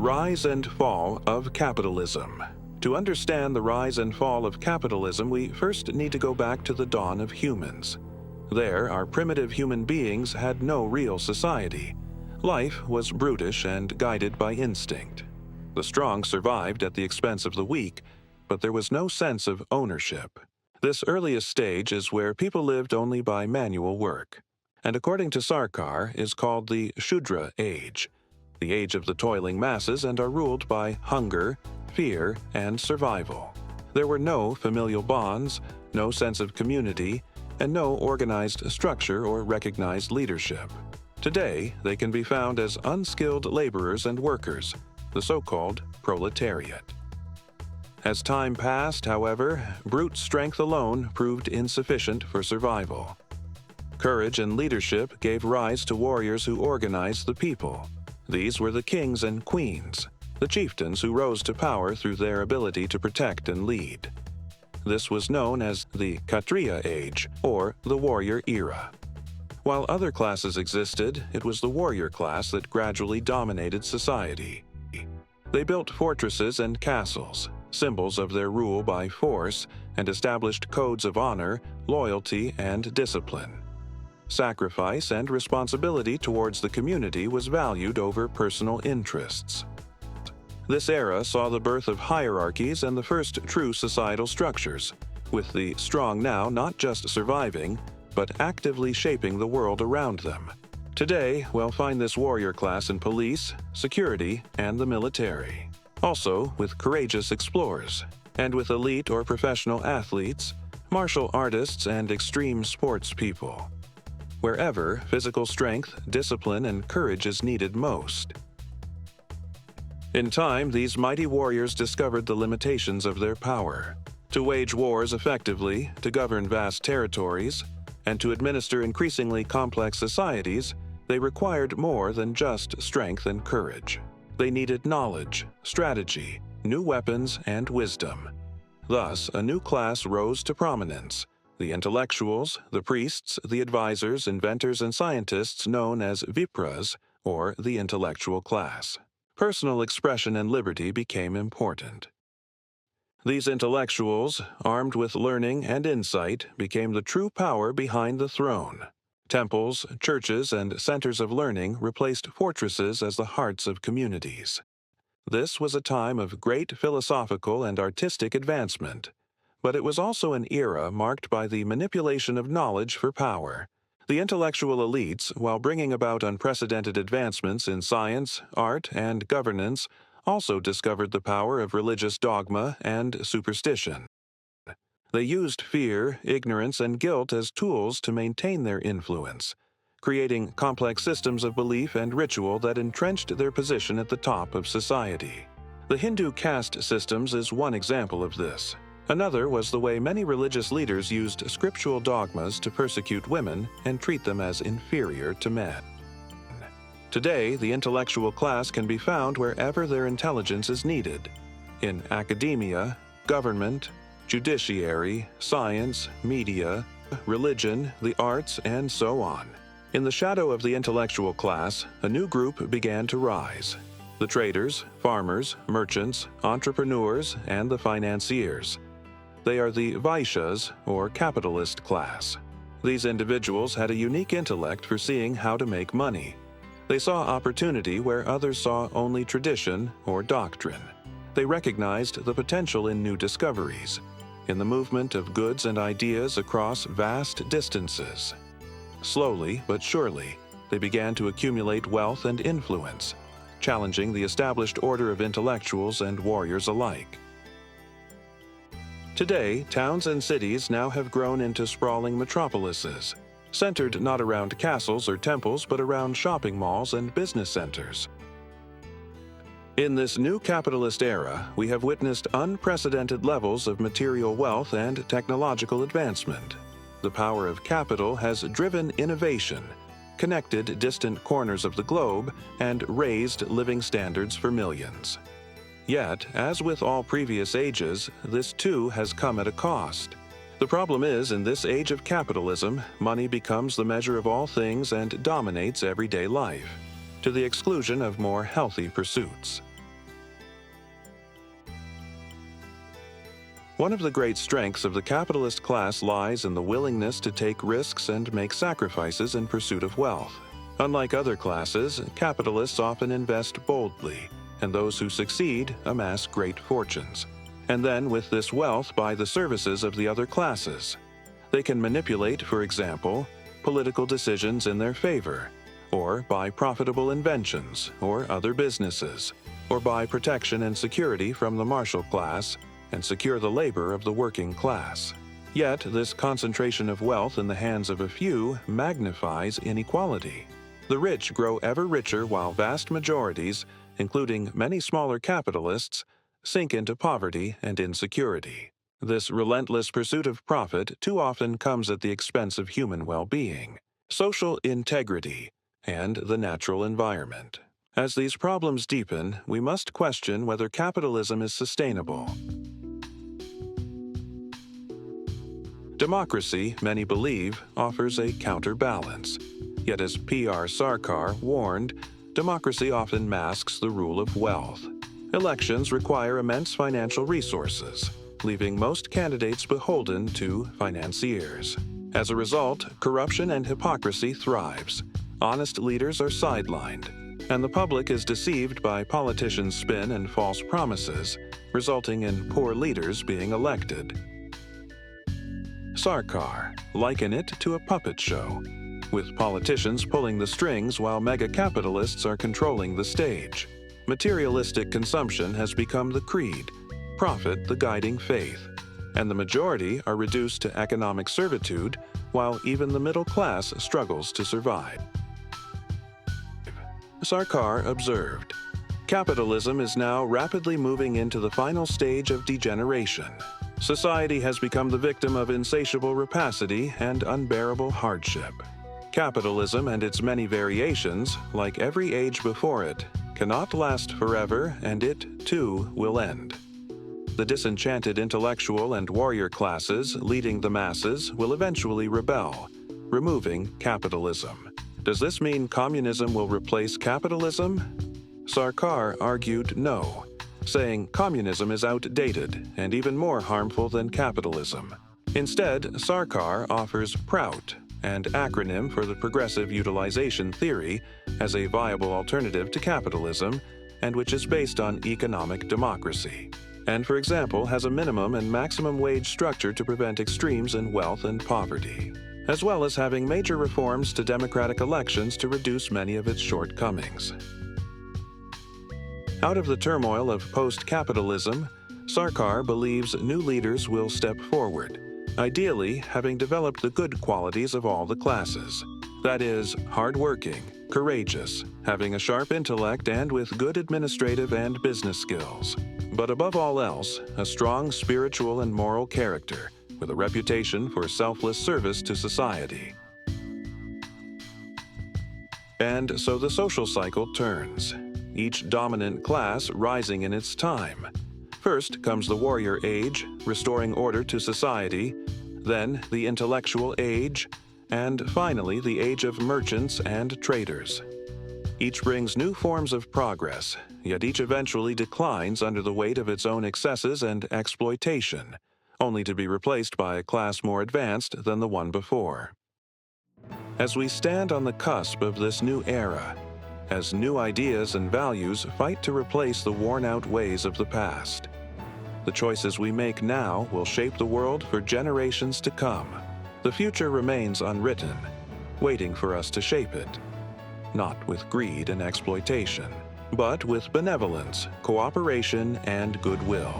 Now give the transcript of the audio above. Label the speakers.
Speaker 1: rise and fall of capitalism. To understand the rise and fall of capitalism, we first need to go back to the dawn of humans. There, our primitive human beings had no real society. Life was brutish and guided by instinct. The strong survived at the expense of the weak, but there was no sense of ownership. This earliest stage is where people lived only by manual work, and according to Sarkar, is called the Shudra age, the age of the toiling masses, and are ruled by hunger, fear, and survival. There were no familial bonds, no sense of community, and no organized structure or recognized leadership. Today, they can be found as unskilled laborers and workers, the so-called proletariat. As time passed, however, brute strength alone proved insufficient for survival. Courage and leadership gave rise to warriors who organized the people. These were the kings and queens, the chieftains who rose to power through their ability to protect and lead. This was known as the Kshatriya age, or the warrior era. While other classes existed, it was the warrior class that gradually dominated society. They built fortresses and castles, symbols of their rule by force, and established codes of honor, loyalty, and discipline. Sacrifice and responsibility towards the community was valued over personal interests. This era saw the birth of hierarchies and the first true societal structures, with the strong now not just surviving, but actively shaping the world around them. Today, we'll find this warrior class in police, security, and the military. Also, with courageous explorers, and with elite or professional athletes, martial artists, and extreme sports people. Wherever physical strength, discipline, and courage is needed most. In time, these mighty warriors discovered the limitations of their power. To wage wars effectively, to govern vast territories, and to administer increasingly complex societies, they required more than just strength and courage. They needed knowledge, strategy, new weapons, and wisdom. Thus, a new class rose to prominence: the intellectuals, the priests, the advisors, inventors, and scientists known as Vipras, or the intellectual class. Personal expression and liberty became important. These intellectuals, armed with learning and insight, became the true power behind the throne. Temples, churches, and centers of learning replaced fortresses as the hearts of communities. This was a time of great philosophical and artistic advancement, but it was also an era marked by the manipulation of knowledge for power. The intellectual elites, while bringing about unprecedented advancements in science, art, and governance, also discovered the power of religious dogma and superstition. They used fear, ignorance, and guilt as tools to maintain their influence, creating complex systems of belief and ritual that entrenched their position at the top of society. The Hindu caste systems is one example of this. Another was the way many religious leaders used scriptural dogmas to persecute women and treat them as inferior to men. Today, the intellectual class can be found wherever their intelligence is needed: in academia, government, judiciary, science, media, religion, the arts, and so on. In the shadow of the intellectual class, a new group began to rise: the traders, farmers, merchants, entrepreneurs, and the financiers. They are the Vaishyas, or capitalist class. These individuals had a unique intellect for seeing how to make money. They saw opportunity where others saw only tradition or doctrine. They recognized the potential in new discoveries, in the movement of goods and ideas across vast distances. Slowly but surely, they began to accumulate wealth and influence, challenging the established order of intellectuals and warriors alike. Today, towns and cities now have grown into sprawling metropolises, centered not around castles or temples but around shopping malls and business centers. In this new capitalist era, we have witnessed unprecedented levels of material wealth and technological advancement. The power of capital has driven innovation, connected distant corners of the globe, and raised living standards for millions. Yet, as with all previous ages, this too has come at a cost. The problem is, in this age of capitalism, money becomes the measure of all things and dominates everyday life, to the exclusion of more healthy pursuits. One of the great strengths of the capitalist class lies in the willingness to take risks and make sacrifices in pursuit of wealth. Unlike other classes, capitalists often invest boldly, and those who succeed amass great fortunes. And then, with this wealth, buy the services of the other classes. They can manipulate, for example, political decisions in their favor, or buy profitable inventions or other businesses, or buy protection and security from the martial class and secure the labor of the working class. Yet, this concentration of wealth in the hands of a few magnifies inequality. The rich grow ever richer while vast majorities, including many smaller capitalists, sink into poverty and insecurity. This relentless pursuit of profit too often comes at the expense of human well-being, social integrity, and the natural environment. As these problems deepen, we must question whether capitalism is sustainable. Democracy, many believe, offers a counterbalance. Yet as P.R. Sarkar warned, democracy often masks the rule of wealth. Elections require immense financial resources, leaving most candidates beholden to financiers. As a result, corruption and hypocrisy thrives. Honest leaders are sidelined, and the public is deceived by politicians' spin and false promises, resulting in poor leaders being elected. Sarkar liken it to a puppet show, with politicians pulling the strings while mega-capitalists are controlling the stage. Materialistic consumption has become the creed, profit the guiding faith, and the majority are reduced to economic servitude while even the middle class struggles to survive. Sarkar observed, "Capitalism is now rapidly moving into the final stage of degeneration. Society has become the victim of insatiable rapacity and unbearable hardship. Capitalism and its many variations, like every age before it, cannot last forever, and it, too, will end. The disenchanted intellectual and warrior classes leading the masses will eventually rebel, removing capitalism. Does this mean communism will replace capitalism?" Sarkar argued no, saying communism is outdated and even more harmful than capitalism. Instead, Sarkar offers PROUT, an acronym for the progressive utilization theory, as a viable alternative to capitalism, and which is based on economic democracy, and, for example, has a minimum and maximum wage structure to prevent extremes in wealth and poverty, as well as having major reforms to democratic elections to reduce many of its shortcomings. Out of the turmoil of post-capitalism, Sarkar believes new leaders will step forward, ideally having developed the good qualities of all the classes. That is, hardworking, courageous, having a sharp intellect and with good administrative and business skills. But above all else, a strong spiritual and moral character, with a reputation for selfless service to society. And so the social cycle turns, each dominant class rising in its time. First comes the warrior age, restoring order to society, then the intellectual age, and finally the age of merchants and traders. Each brings new forms of progress, yet each eventually declines under the weight of its own excesses and exploitation, only to be replaced by a class more advanced than the one before. As we stand on the cusp of this new era, as new ideas and values fight to replace the worn-out ways of the past, the choices we make now will shape the world for generations to come. The future remains unwritten, waiting for us to shape it, not with greed and exploitation, but with benevolence, cooperation, and goodwill.